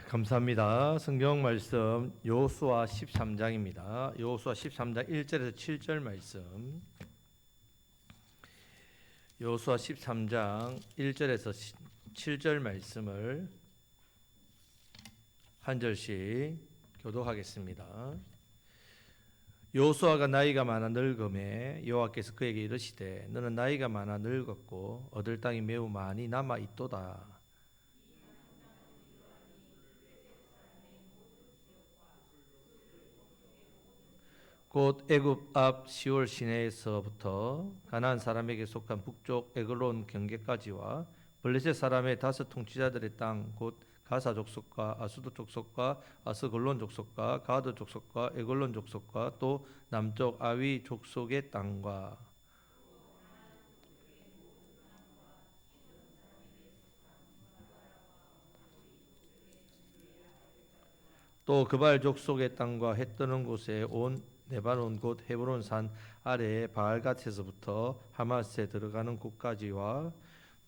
감사합니다. 성경 말씀 여호수아 13장입니다. 여호수아 13장 1절에서 7절 말씀. 여호수아 13장 1절에서 7절 말씀을 한 절씩 교독하겠습니다. 여호수아가 나이가 많아 늙음에 여호와께서 그에게 이르시되 너는 나이가 많아 늙었고 얻을 땅이 매우 많이 남아 있도다. 곧 애굽 앞 시올 시내에서부터 가나안 사람에게 속한 북쪽 에글론 경계까지와 블레셋 사람의 다섯 통치자들의 땅 곧 가사 족속과 아수도 족속과 아스글론 족속과 가드 족속과 에글론 족속과 또 남쪽 아위 족속의 땅과 또 그발 족속의 땅과 해 뜨는 곳에 온 레바논 곧 헤브론 산 아래의 바알갓에서부터 하마스에 들어가는 곳까지와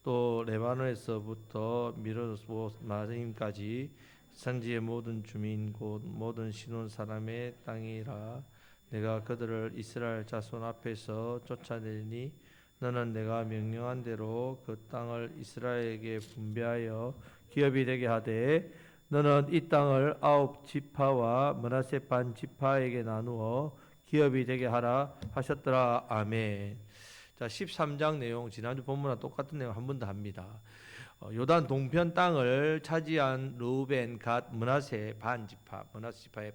또 레바논에서부터 미르보스마임까지 산지의 모든 주민 곧 모든 시돈 사람의 땅이라. 내가 그들을 이스라엘 자손 앞에서 쫓아내니 너는 내가 명령한 대로 그 땅을 이스라엘에게 분배하여 기업이 되게 하되 너는 이 땅을 아홉 지파와 므낫세 반 지파에게 나누어 기업이 되게 하라 하셨더라. 아멘. 자, 13장 내용 지난주 본문과 똑같은 내용 한 번 더 합니다. 요단 동편 땅을 차지한 르우벤, 갓, 므낫세 반 지파, 므낫세 지파의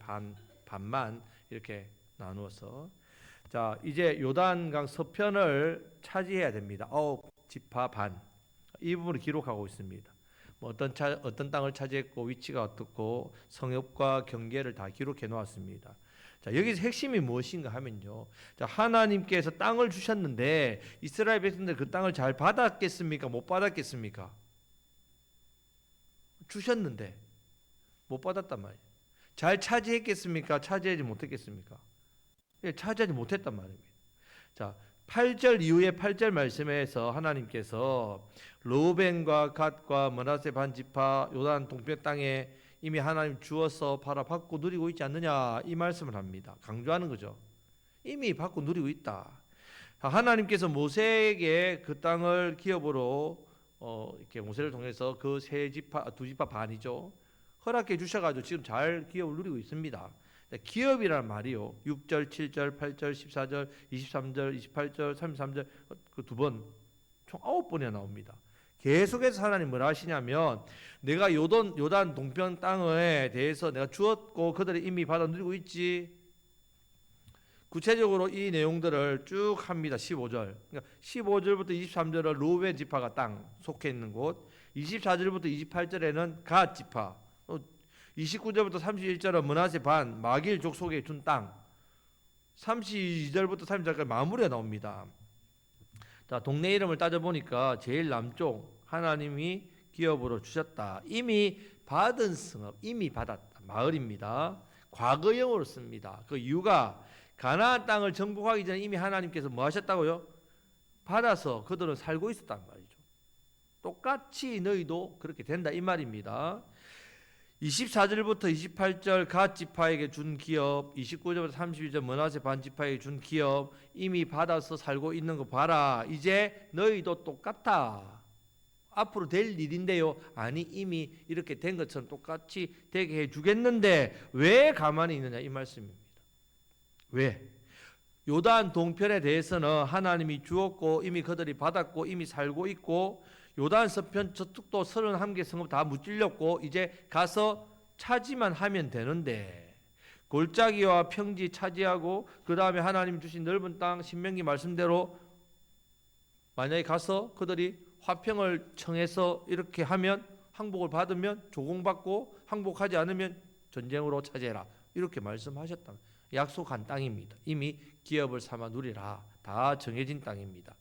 반만 이렇게 나누어서 자, 이제 요단강 서편을 차지해야 됩니다. 아홉 지파 반. 이 부분을 기록하고 있습니다. 어떤 땅을 차지했고 위치가 어떻고 성읍과 경계를 다 기록해 놓았습니다. 자, 여기서 핵심이 무엇인가 하면요. 자, 하나님께서 땅을 주셨는데 이스라엘 백성들 그 땅을 잘 받았겠습니까? 못 받았겠습니까? 주셨는데 못 받았단 말이에요. 잘 차지했겠습니까? 차지하지 못했겠습니까? 예, 차지하지 못했단 말입니다. 자, 8절 이후에 8절 말씀에서 하나님께서 르우벤과 갓과 므낫세 반 지파 요단 동편 땅에 이미 하나님 주어서 받고 누리고 있지 않느냐 이 말씀을 합니다. 강조하는 거죠. 이미 받고 누리고 있다. 하나님께서 모세에게 그 땅을 기업으로 이렇게 모세를 통해서 그 세 지파 두 지파 반이죠. 허락해 주셔가지고 지금 잘 기업을 누리고 있습니다. 기업이라는 말이요. 6절, 7절, 8절, 14절, 23절, 28절, 33절 그 두 번, 총 9번이나 나옵니다. 계속해서 하나님 뭐라 하시냐면 내가 요단 동편 땅에 대해서 내가 주었고 그들이 이미 받아 누리고 있지. 구체적으로 이 내용들을 쭉 합니다. 15절. 그러니까 15절부터 23절은 르우벤 지파가 땅 속해 있는 곳, 24절부터 28절에는 갓 지파, 29절부터 31절은 므낫세 반 마길 족속에 준 땅, 32절부터 30절까지 마무리가 나옵니다. 자, 동네 이름을 따져보니까 제일 남쪽 하나님이 기업으로 주셨다. 이미 받은 성읍, 이미 받았다. 마을입니다. 과거형으로 씁니다. 그 이유가 가나안 땅을 정복하기 전에 이미 하나님께서 뭐 하셨다고요? 받아서 그들은 살고 있었단 말이죠. 똑같이 너희도 그렇게 된다 이 말입니다. 24절부터 28절 갓 지파에게 준 기업, 29절부터 32절 므낫세 반 지파에게 준 기업 이미 받아서 살고 있는 거 봐라. 이제 너희도 똑같아. 앞으로 될 일인데요. 아니 이미 이렇게 된 것처럼 똑같이 되게 해주겠는데 왜 가만히 있느냐 이 말씀입니다. 왜? 요단 동편에 대해서는 하나님이 주었고 이미 그들이 받았고 이미 살고 있고 요단 서편 저쪽도 31개 성읍 다 무찔렸고 이제 가서 차지만 하면 되는데 골짜기와 평지 차지하고 그 다음에 하나님 주신 넓은 땅 신명기 말씀대로 만약에 가서 그들이 화평을 청해서 이렇게 하면 항복을 받으면 조공받고 항복하지 않으면 전쟁으로 차지해라 이렇게 말씀하셨다. 약속한 땅입니다. 이미 기업을 삼아 누리라. 다 정해진 땅입니다.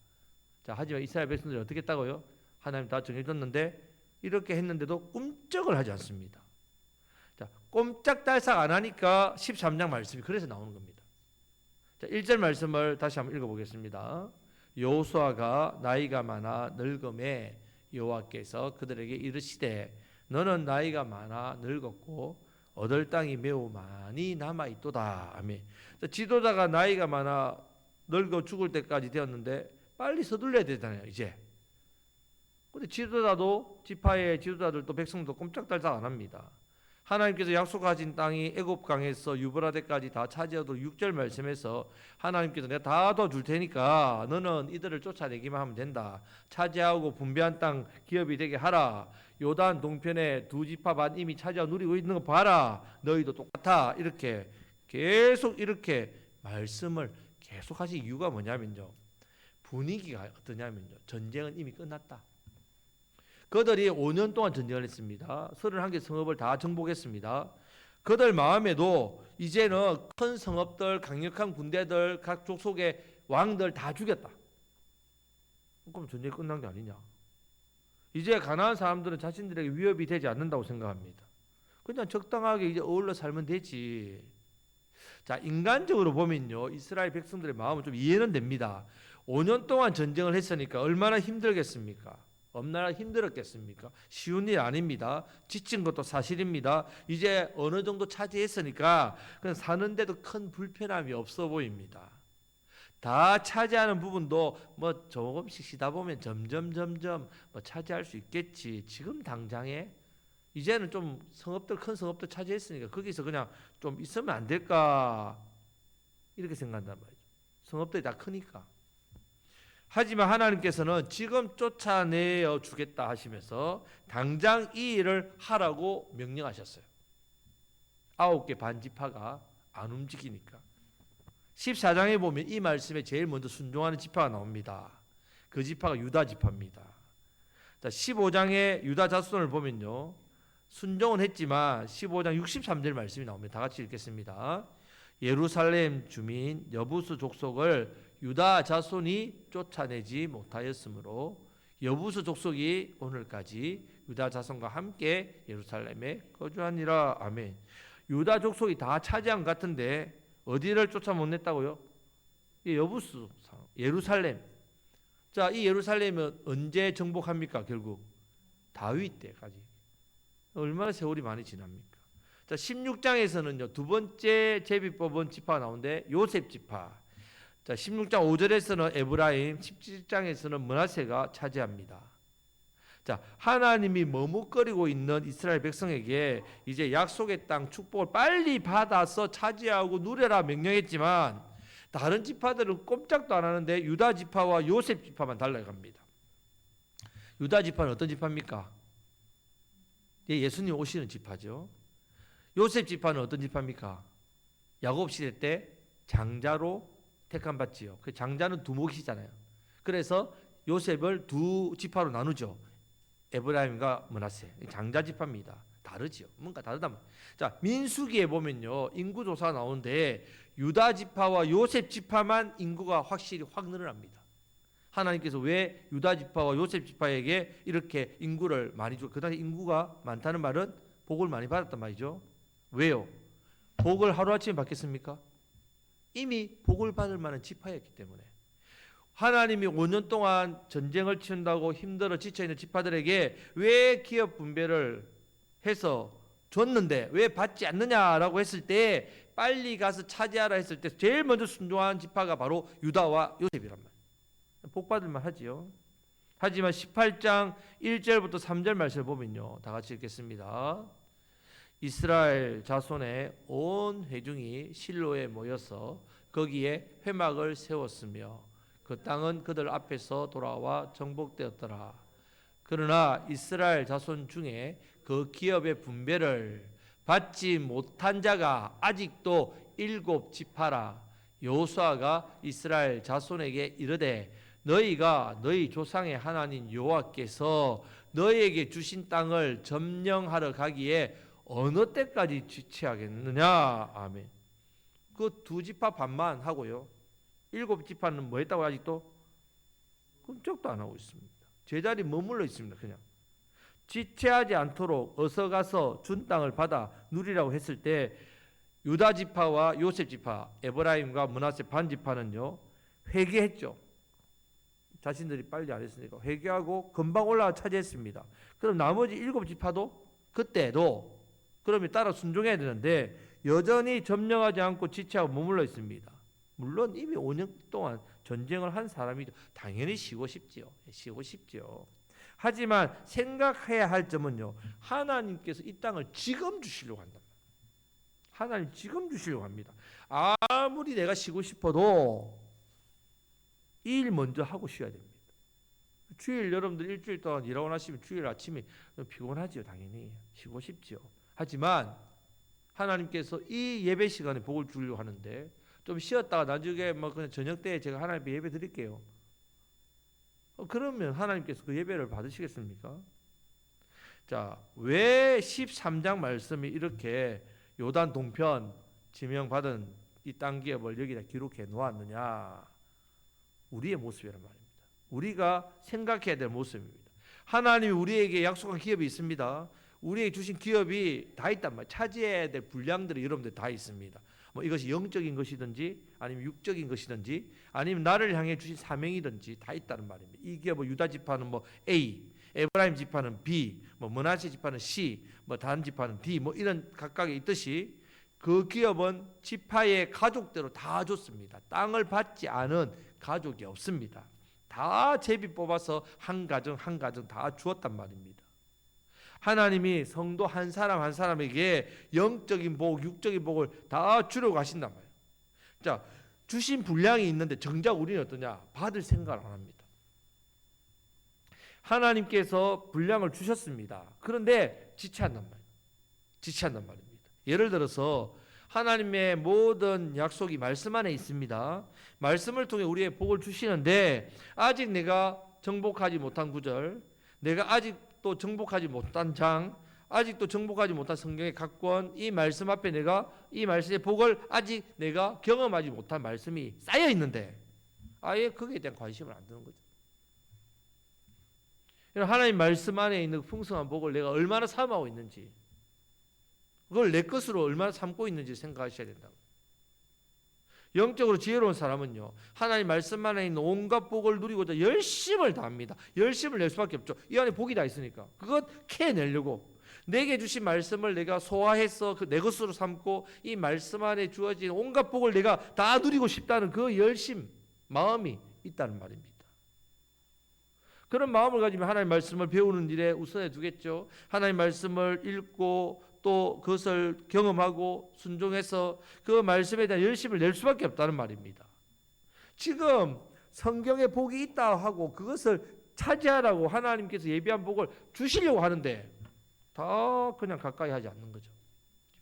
자, 하지만 이스라엘 백성들이 어떻게 했다고요? 하나님 다 정해줬는데 이렇게 했는데도 꿈쩍을 하지 않습니다. 자, 꼼짝달싹 안 하니까 13장 말씀이 그래서 나오는 겁니다. 자, 1절 말씀을 다시 한번 읽어보겠습니다. 여호수아가 나이가 많아 늙음에 여호와께서 그들에게 이르시되 너는 나이가 많아 늙었고 얻을 땅이 매우 많이 남아 있도다. 아멘. 지도자가 나이가 많아 늙어 죽을 때까지 되었는데 빨리 서둘러야 되잖아요, 이제. 근데 지도자도 지파의 지도자들도 백성도 꼼짝달싹 안 합니다. 하나님께서 약속하신 땅이 애굽 강에서 유브라데까지 다 차지하도록 6절 말씀에서 하나님께서 내가 다 도와줄 테니까 너는 이들을 쫓아내기만 하면 된다. 차지하고 분배한 땅 기업이 되게 하라. 요단 동편에 두 지파 반 이미 차지하고 누리고 있는 거 봐라. 너희도 똑같아. 이렇게 계속 이렇게 말씀을 계속 하신 이유가 뭐냐면요, 분위기가 어떠냐면요, 전쟁은 이미 끝났다. 그들이 5년 동안 전쟁을 했습니다. 31개 성읍을 다 정복했습니다. 그들 마음에도 이제는 큰 성읍들, 강력한 군대들, 각 족속의 왕들 다 죽였다. 그럼 전쟁이 끝난 게 아니냐. 이제 가나안 사람들은 자신들에게 위협이 되지 않는다고 생각합니다. 그냥 적당하게 이제 어울러 살면 되지. 자, 인간적으로 보면요, 이스라엘 백성들의 마음은 좀 이해는 됩니다. 5년 동안 전쟁을 했으니까 얼마나 힘들겠습니까? 얼마나 힘들었겠습니까? 쉬운 일 아닙니다. 지친 것도 사실입니다. 이제 어느 정도 차지했으니까 그냥 사는데도 큰 불편함이 없어 보입니다. 다 차지하는 부분도 뭐 조금씩 쉬다 보면 점점 뭐 차지할 수 있겠지. 지금 당장에 이제는 좀 성읍들, 큰 성읍들 차지했으니까 거기서 그냥 좀 있으면 안 될까, 이렇게 생각한단 말이죠. 성읍들이 다 크니까. 하지만 하나님께서는 지금 쫓아내어 주겠다 하시면서 당장 이 일을 하라고 명령하셨어요. 9개 반지파가 안 움직이니까. 14장에 보면 이 말씀에 제일 먼저 순종하는 지파가 나옵니다. 그 지파가 유다 지파입니다. 15장에 유다 자손을 보면요, 순종은 했지만 15장 63절 말씀이 나옵니다. 다 같이 읽겠습니다. 예루살렘 주민 여부수 족속을 유다 자손이 쫓아내지 못하였으므로 여부수 족속이 오늘까지 유다 자손과 함께 예루살렘에 거주하니라. 아멘. 유다 족속이 다 차지한 것 같은데 어디를 쫓아 못 냈다고요? 여부수, 예루살렘. 자, 이 예루살렘은 언제 정복합니까? 결국 다윗 때까지. 얼마나 세월이 많이 지납니까? 자, 16장에서는요, 두 번째 제비뽑은 지파가 나오는데 요셉 지파. 자, 16장 5절에서는 에브라임, 17장에서는 므낫세가 차지합니다. 자, 하나님이 머뭇거리고 있는 이스라엘 백성에게 이제 약속의 땅 축복을 빨리 받아서 차지하고 누려라 명령했지만 다른 지파들은 꼼짝도 안 하는데 유다 지파와 요셉 지파만 달라갑니다. 유다 지파는 어떤 지파입니까? 예수님 오시는 지파죠. 요셉 지파는 어떤 지파입니까? 야곱 시대 때 장자로 택함 받지요. 그 장자는 두목이잖아요. 그래서 요셉을 두 지파로 나누죠. 에브라임과 므낫세. 장자 지파입니다. 다르지요. 뭔가 다르단 말이에요. 자, 민수기에 보면요, 인구 조사가 나오는데 유다 지파와 요셉 지파만 인구가 확실히 확 늘어납니다. 하나님께서 왜 유다 지파와 요셉 지파에게 이렇게 인구를 많이 주고, 그 당시 인구가 많다는 말은 복을 많이 받았단 말이죠. 왜요? 복을 하루아침에 받겠습니까? 이미 복을 받을 만한 지파였기 때문에. 하나님이 5년 동안 전쟁을 치른다고 힘들어 지쳐있는 지파들에게 왜 기업 분배를 해서 줬는데 왜 받지 않느냐라고 했을 때, 빨리 가서 차지하라 했을 때 제일 먼저 순종한 지파가 바로 유다와 요셉이란 말이에요. 복 받을 만하지요. 하지만 18장 1절부터 3절 말씀을 보면요, 다 같이 읽겠습니다. 이스라엘 자손의 온 회중이 실로에 모여서 거기에 회막을 세웠으며 그 땅은 그들 앞에서 돌아와 정복되었더라. 그러나 이스라엘 자손 중에 그 기업의 분배를 받지 못한 자가 아직도 7지파라. 여호수아가 이스라엘 자손에게 이르되 너희가 너희 조상의 하나님 여호와께서 너희에게 주신 땅을 점령하러 가기에 어느 때까지 지체하겠느냐. 아멘. 그 두 지파 반만 하고요, 7지파는 뭐 했다고 아직도 꼼짝도 안 하고 있습니다. 제자리 머물러 있습니다. 그냥 지체하지 않도록 어서 가서 준 땅을 받아 누리라고 했을 때 유다 지파와 요셉 지파, 에브라임과 므낫세 반 지파는요, 회개했죠. 자신들이 빨리 안 했으니까 회개하고 금방 올라가 차지했습니다. 그럼 나머지 7지파도 그때도 그러면 따라 순종해야 되는데 여전히 점령하지 않고 지체하고 머물러 있습니다. 물론 이미 5년 동안 전쟁을 한 사람이죠. 당연히 쉬고 싶지요. 쉬고 싶지요. 하지만 생각해야 할 점은요. 하나님께서 이 땅을 지금 주시려고 한다. 하나님 지금 주시려고 합니다. 아무리 내가 쉬고 싶어도 일 먼저 하고 쉬어야 됩니다. 주일 여러분들 일주일 동안 일하고 나시면 주일 아침에 피곤하지요. 당연히 쉬고 싶지요. 하지만 하나님께서 이 예배 시간에 복을 주려고 하는데 좀 쉬었다가 나중에 뭐 그냥 저녁 때 제가 하나님께 예배 드릴게요. 그러면 하나님께서 그 예배를 받으시겠습니까? 자, 왜 13장 말씀이 이렇게 요단 동편 지명받은 이 땅 기업을 여기다 기록해 놓았느냐? 우리의 모습이란 말입니다. 우리가 생각해야 될 모습입니다. 하나님이 우리에게 약속한 기업이 있습니다. 우리에게 주신 기업이 다 있단 말이에요. 차지해야 될 분량들이 여러분들 다 있습니다. 뭐 이것이 영적인 것이든지 아니면 육적인 것이든지 아니면 나를 향해 주신 사명이든지 다 있다는 말입니다. 이 기업은 유다 지파는 뭐 A, 에브라임 지파는 B, 뭐 므낫세 지파는 C, 뭐 단 지파는 D, 뭐 이런 각각에 있듯이 그 기업은 지파의 가족대로 다 줬습니다. 땅을 받지 않은 가족이 없습니다. 다 제비 뽑아서 한 가정 한 가정 다 주었단 말입니다. 하나님이 성도 한 사람 한 사람에게 영적인 복, 육적인 복을 다 주려고 하신단 말이에요. 자, 주신 분량이 있는데 정작 우리는 어떠냐? 받을 생각을 안 합니다. 하나님께서 분량을 주셨습니다. 그런데 지체한단 말이에요. 지체한단 말입니다. 예를 들어서 하나님의 모든 약속이 말씀 안에 있습니다. 말씀을 통해 우리의 복을 주시는데 아직 내가 정복하지 못한 구절, 내가 아직도 정복하지 못한 장, 아직도 정복하지 못한 성경의 각권, 이 말씀 앞에 내가 이 말씀의 복을 아직 내가 경험하지 못한 말씀이 쌓여 있는데 아예 거기에 대한 관심을 안 두는 거죠. 하나님 말씀 안에 있는 풍성한 복을 내가 얼마나 삼아오고 있는지, 그걸 내 것으로 얼마나 삼고 있는지 생각하셔야 된다고. 영적으로 지혜로운 사람은요, 하나님 말씀 안에 있는 온갖 복을 누리고자 열심을 다합니다. 열심을 낼 수밖에 없죠. 이 안에 복이 다 있으니까. 그것 캐내려고 내게 주신 말씀을 내가 소화해서 내 것으로 삼고 이 말씀 안에 주어진 온갖 복을 내가 다 누리고 싶다는 그 열심, 마음이 있다는 말입니다. 그런 마음을 가지면 하나님 말씀을 배우는 일에 우선해 두겠죠. 하나님 말씀을 읽고 또 그것을 경험하고 순종해서 그 말씀에 대한 열심을 낼 수밖에 없다는 말입니다. 지금 성경에 복이 있다 하고 그것을 차지하라고 하나님께서 예비한 복을 주시려고 하는데 다 그냥 가까이 하지 않는 거죠.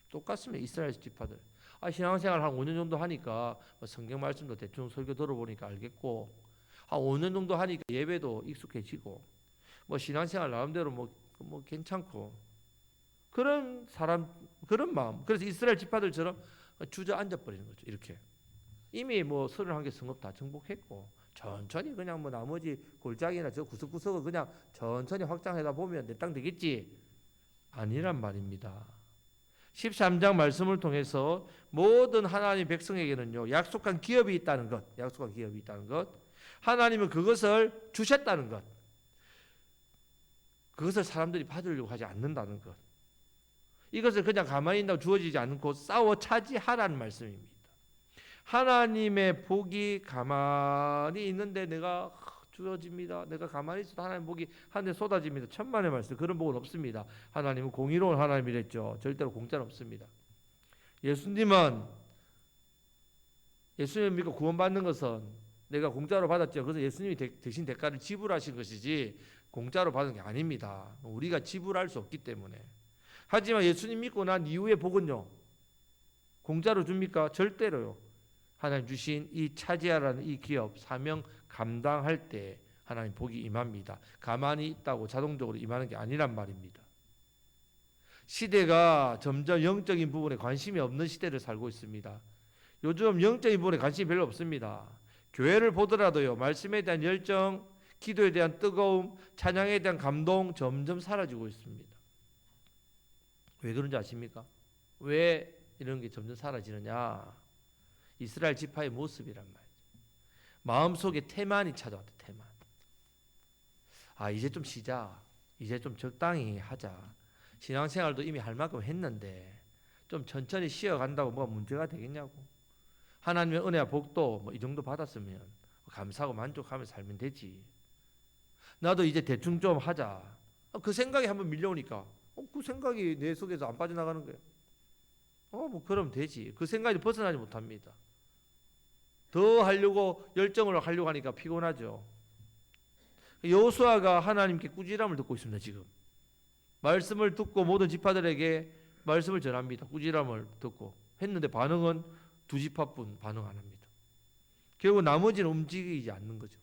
똑같습니다. 이스라엘 지파들. 신앙생활 한 5년 정도 하니까 성경 말씀도 대충 설교 들어보니까 알겠고, 한 5년 정도 하니까 예배도 익숙해지고, 뭐 신앙생활 나름대로 뭐 괜찮고, 그런 사람, 그런 마음. 그래서 이스라엘 지파들처럼 주저앉아 버리는 거죠. 이렇게 이미 뭐 31개 성읍 다 정복했고 천천히 그냥 뭐 나머지 골짜기나 저 구석구석을 그냥 천천히 확장하다 보면 내 땅 되겠지, 아니란 말입니다. 13장 말씀을 통해서 모든 하나님 백성에게는요, 약속한 기업이 있다는 것, 약속한 기업이 있다는 것, 하나님은 그것을 주셨다는 것, 그것을 사람들이 받으려고 하지 않는다는 것, 이것을 그냥 가만히 있다고 주어지지 않고 싸워 차지하라는 말씀입니다. 하나님의 복이 가만히 있는데 내가 주어집니다. 내가 가만히 있어도 하나님의 복이 하늘에 쏟아집니다. 천만의 말씀. 그런 복은 없습니다. 하나님은 공의로운 하나님이랬죠. 절대로 공짜는 없습니다. 예수님은 예수님 믿고 구원받는 것은 내가 공짜로 받았죠. 그래서 예수님이 대신 대가를 지불하신 것이지 공짜로 받은 게 아닙니다. 우리가 지불할 수 없기 때문에. 하지만 예수님 믿고 난 이후의 복은요, 공짜로 줍니까? 절대로요. 하나님 주신 이 차지하라는 이 기업, 사명 감당할 때 하나님 복이 임합니다. 가만히 있다고 자동적으로 임하는 게 아니란 말입니다. 시대가 점점 영적인 부분에 관심이 없는 시대를 살고 있습니다. 요즘 영적인 부분에 관심이 별로 없습니다. 교회를 보더라도요, 말씀에 대한 열정, 기도에 대한 뜨거움, 찬양에 대한 감동 점점 사라지고 있습니다. 왜 그런지 아십니까? 왜 이런 게 점점 사라지느냐? 이스라엘 지파의 모습이란 말이죠. 마음속에 태만이 찾아왔다. 태만. 이제 좀 쉬자. 이제 좀 적당히 하자. 신앙생활도 이미 할 만큼 했는데 좀 천천히 쉬어간다고 뭐가 문제가 되겠냐고. 하나님의 은혜와 복도 뭐 이 정도 받았으면 감사하고 만족하며 살면 되지. 나도 이제 대충 좀 하자. 그 생각이 한번 밀려오니까 그 생각이 내 속에서 안 빠져나가는 거예요. 뭐 그러면 되지. 그 생각이 벗어나지 못합니다. 더 하려고 열정을 하려고 하니까 피곤하죠. 여호수아가 하나님께 꾸지람을 듣고 있습니다. 지금 말씀을 듣고 모든 지파들에게 말씀을 전합니다. 꾸지람을 듣고 했는데 반응은 두 지파뿐 반응 안 합니다. 결국 나머지는 움직이지 않는 거죠.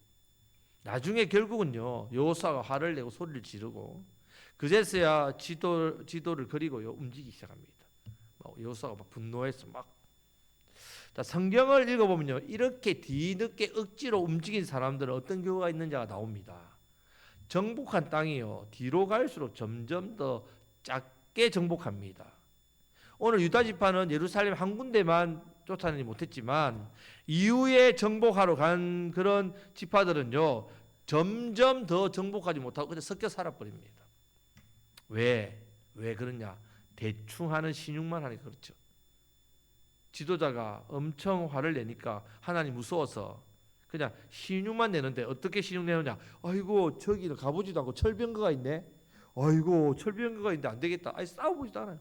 나중에 결국은요 여호수아가 화를 내고 소리를 지르고 그제서야 지도를 그리고요 움직이기 시작합니다. 여호수아가 막 분노해서 막. 자, 성경을 읽어보면요 이렇게 뒤늦게 억지로 움직인 사람들은 어떤 경우가 있는지가 나옵니다. 정복한 땅이요 뒤로 갈수록 점점 더 작게 정복합니다. 오늘 유다 지파는 예루살렘 한 군데만 쫓아내지 못했지만 이후에 정복하러 간 그런 지파들은요 점점 더 정복하지 못하고 그냥 섞여 살아버립니다. 왜 그러냐? 대충 하는 신용만 하니까 그렇죠. 지도자가 엄청 화를 내니까 하나님 무서워서 그냥 신용만 내는데 어떻게 신용 내느냐? 아이고 저기는 가보지도 않고 철병거가 있네. 아이고 철병거가 있는데 안 되겠다. 아니 싸워보지도 않아요.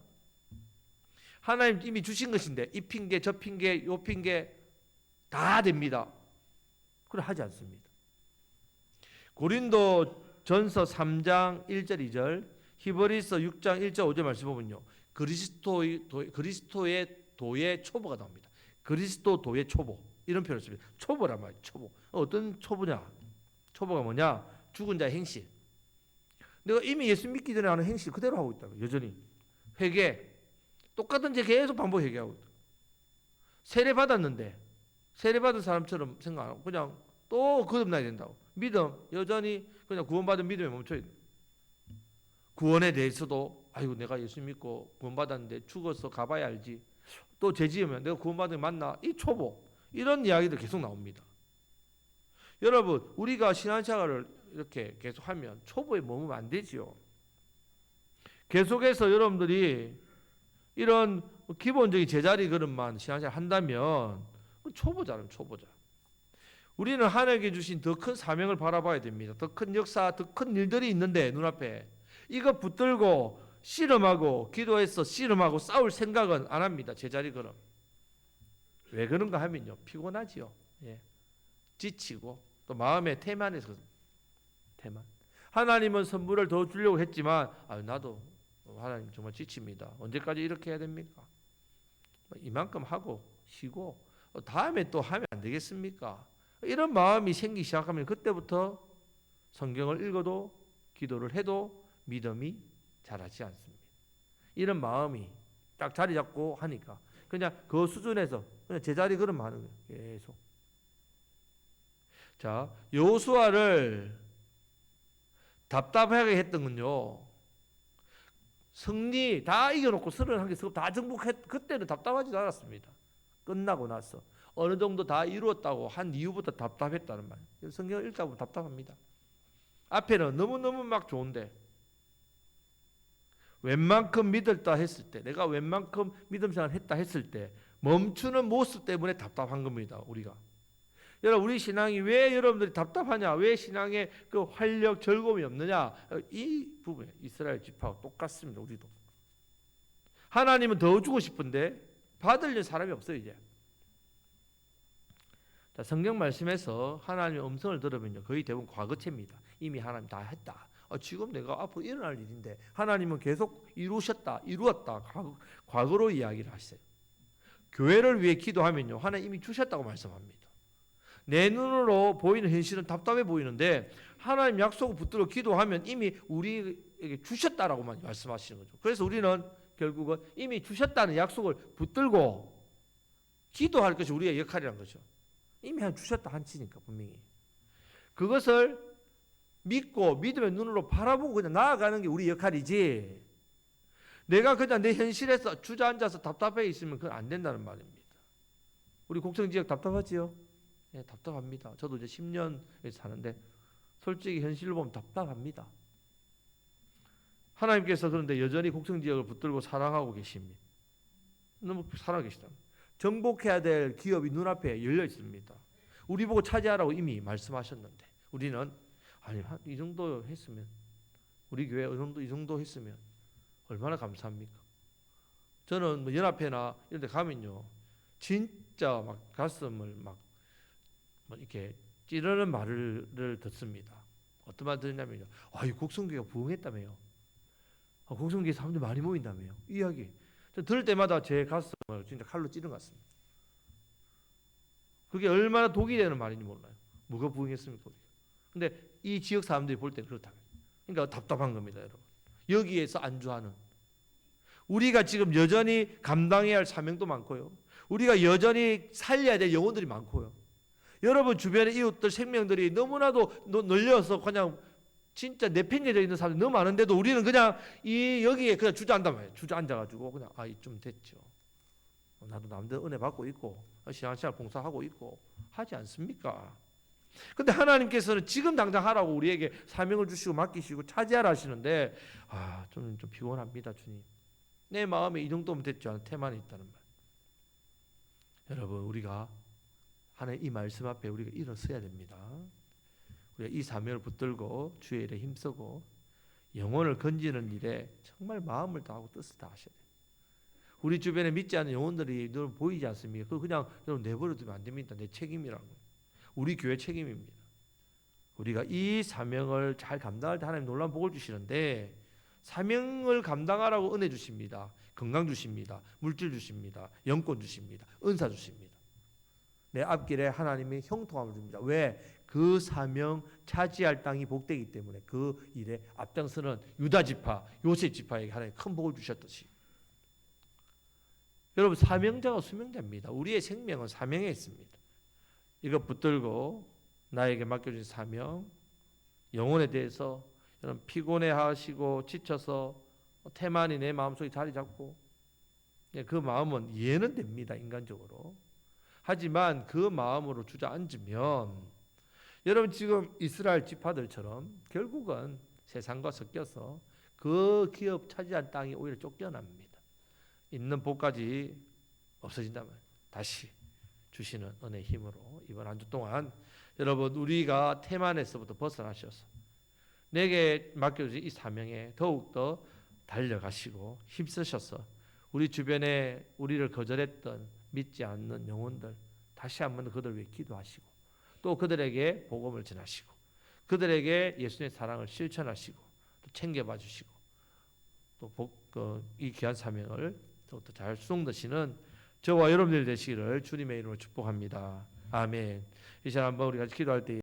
하나님 이미 주신 것인데 이 핑계 저 핑계 요 핑계 다 됩니다. 그래 하지 않습니다. 고린도 전서 3장 1절 2절 히브리서 6장 1절 5절 말씀 보면요. 그리스도의 도의 초보가 나옵니다. 그리스도 도의 초보 이런 표현을 씁니다. 초보란 말이에요. 초보. 어떤 초보냐? 초보가 뭐냐? 죽은 자의 행실. 내가 이미 예수 믿기 전에 하는 행실 그대로 하고 있다고. 여전히 회개 똑같은 죄 계속 반복 회개하고 있다. 세례 받았는데 세례 받은 사람처럼 생각 안 하고 그냥 또 거듭나야 된다고. 믿음 여전히 그냥 구원받은 믿음에 멈춰 있는. 구원에 대해서도 아이고 내가 예수 믿고 구원받았는데 죽어서 가봐야 알지. 또 죄 지으면 내가 구원받으면 맞나? 이 초보 이런 이야기들 계속 나옵니다. 여러분 우리가 신앙생활을 이렇게 계속하면 초보에 머무면 안 되지요. 계속해서 여러분들이 이런 기본적인 제자리 걸음만 신앙생활 한다면 초보자는 초보자. 우리는 하나님께 주신 더 큰 사명을 바라봐야 됩니다. 더 큰 역사, 더 큰 일들이 있는데 눈앞에 이거 붙들고 씨름하고 기도해서 씨름하고 싸울 생각은 안 합니다. 제자리 걸음. 왜 그런가 하면요. 피곤하지요. 예. 지치고 또 마음에 태만해서 태만. 하나님은 선물을 더 주려고 했지만 나도 하나님 정말 지칩니다. 언제까지 이렇게 해야 됩니까? 이만큼 하고 쉬고 다음에 또 하면 안 되겠습니까? 이런 마음이 생기기 시작하면 그때부터 성경을 읽어도 기도를 해도 믿음이 자라지 않습니다. 이런 마음이 딱 자리 잡고 하니까 그냥 그 수준에서 그냥 제자리 걸음 하는 거예요. 계속. 자, 여호수아를 답답하게 했던 건요. 승리 다 이겨놓고 31개 다 정복했 그때는 답답하지도 않았습니다. 끝나고 나서 어느 정도 다 이루었다고 한 이후부터 답답했다는 말이에요. 성경을 읽다 보면 답답합니다. 앞에는 너무너무 막 좋은데 웬만큼 믿었다 했을 때 내가 웬만큼 믿음 생활을 했다 했을 때 멈추는 모습 때문에 답답한 겁니다. 우리가. 여러분 우리 신앙이 왜 여러분들이 답답하냐? 왜 신앙에 그 활력 즐거움이 없느냐? 이 부분에 이스라엘 지파와 똑같습니다. 우리도. 하나님은 더 주고 싶은데 받을 사람이 없어요 이제. 자, 성경 말씀에서 하나님의 음성을 들으면요 거의 대부분 과거체입니다. 이미 하나님 다 했다. 지금 내가 앞으로 일어날 일인데 하나님은 계속 이루었다. 과거로 이야기를 하세요. 교회를 위해 기도하면요 하나님 이미 주셨다고 말씀합니다. 내 눈으로 보이는 현실은 답답해 보이는데 하나님 약속을 붙들어 기도하면 이미 우리에게 주셨다라고만 말씀하시는 거죠. 그래서 우리는 결국은 이미 주셨다는 약속을 붙들고 기도할 것이 우리의 역할이라는 거죠. 이미 주셨다 한치니까 분명히. 그것을 믿고 믿음의 눈으로 바라보고 그냥 나아가는 게 우리 역할이지. 내가 그냥 내 현실에서 주저앉아서 답답해 있으면 그건 안 된다는 말입니다. 우리 곡성지역 답답하지요? 네, 답답합니다. 저도 이제 10년 사는데 솔직히 현실로 보면 답답합니다. 하나님께서 그런데 여전히 곡성지역을 붙들고 사랑하고 계십니다. 너무 사랑하고 계시다. 정복해야 될 기업이 눈앞에 열려 있습니다. 우리 보고 차지하라고 이미 말씀하셨는데 우리는 아니 이 정도 했으면 우리 교회 이 정도 했으면 얼마나 감사합니까? 저는 뭐 연합회나 이런 데 가면요 진짜 막 가슴을 막 이렇게 찌르는 말을 듣습니다. 어떤 말 듣냐면요, 이 곡성교회가 부흥했다며요. 곡성교회 사람들 많이 모인다며요. 이야기 들을 때마다 제 가슴을 진짜 칼로 찌른 것 같습니다. 그게 얼마나 독이 되는 말인지 몰라요. 뭐가 부흥했습니까? 근데 이 지역 사람들이 볼 때는 그렇다. 그러니까 답답한 겁니다, 여러분. 여기에서 안주하는 우리가 지금 여전히 감당해야 할 사명도 많고요. 우리가 여전히 살려야 될 영혼들이 많고요. 여러분 주변의 이웃들 생명들이 너무나도 널려서 그냥 진짜 내팽개져 있는 사람들이 너무 많은데도 우리는 그냥 여기에 그냥 주저앉단 말이에요. 주저앉아가지고 그냥 좀 됐죠. 나도 남들 은혜 받고 있고 신앙생활 봉사하고 있고 하지 않습니까? 근데 하나님께서는 지금 당장 하라고 우리에게 사명을 주시고 맡기시고 차지하라 하시는데 좀 피곤합니다, 주님. 내 마음에 이 정도면 됐죠 하는 태만이 있다는 말. 여러분 우리가 하나님 이 말씀 앞에 우리가 일어서야 됩니다. 우리가 이 사명을 붙들고 주의 일에 힘쓰고 영혼을 건지는 일에 정말 마음을 다하고 뜻을 다하셔야 돼요. 우리 주변에 믿지 않는 영혼들이 늘 보이지 않습니까? 그거 그냥 여러분 내버려 두면 안 됩니다. 내 책임이라고. 우리 교회 책임입니다. 우리가 이 사명을 잘 감당할 때 하나님 놀라운 복을 주시는데 사명을 감당하라고 은혜 주십니다. 건강 주십니다. 물질 주십니다. 영권 주십니다. 은사 주십니다. 내 앞길에 하나님이 형통함을 줍니다. 왜? 그 사명 차지할 땅이 복되기 때문에 그 일에 앞장서는 유다 지파, 요셉 지파에게 하나님 큰 복을 주셨듯이 여러분 사명자가 수명자입니다. 우리의 생명은 사명에 있습니다. 이거 붙들고 나에게 맡겨진 사명, 영혼에 대해서 여러분 피곤해하시고 지쳐서 태만이 내 마음속에 자리 잡고 그 마음은 이해는 됩니다. 인간적으로. 하지만 그 마음으로 주저앉으면 여러분 지금 이스라엘 지파들처럼 결국은 세상과 섞여서 그 기업 차지한 땅이 오히려 쫓겨납니다. 있는 복까지 없어진다면 다시 주시는 은혜의 힘으로 이번 한 주 동안 여러분 우리가 태만에서부터 벗어나셔서 내게 맡겨주신 이 사명에 더욱더 달려가시고 힘쓰셔서 우리 주변에 우리를 거절했던 믿지 않는 영혼들 다시 한번 그들 위해 기도하시고 또 그들에게 복음을 전하시고 그들에게 예수님의 사랑을 실천하시고 또 챙겨봐 주시고 또 이 귀한 사명을 더욱더 잘 수행되시는 저와 여러분들 되시기를 주님의 이름으로 축복합니다. 아멘. 이 시간 한번 우리 같이 기도할 때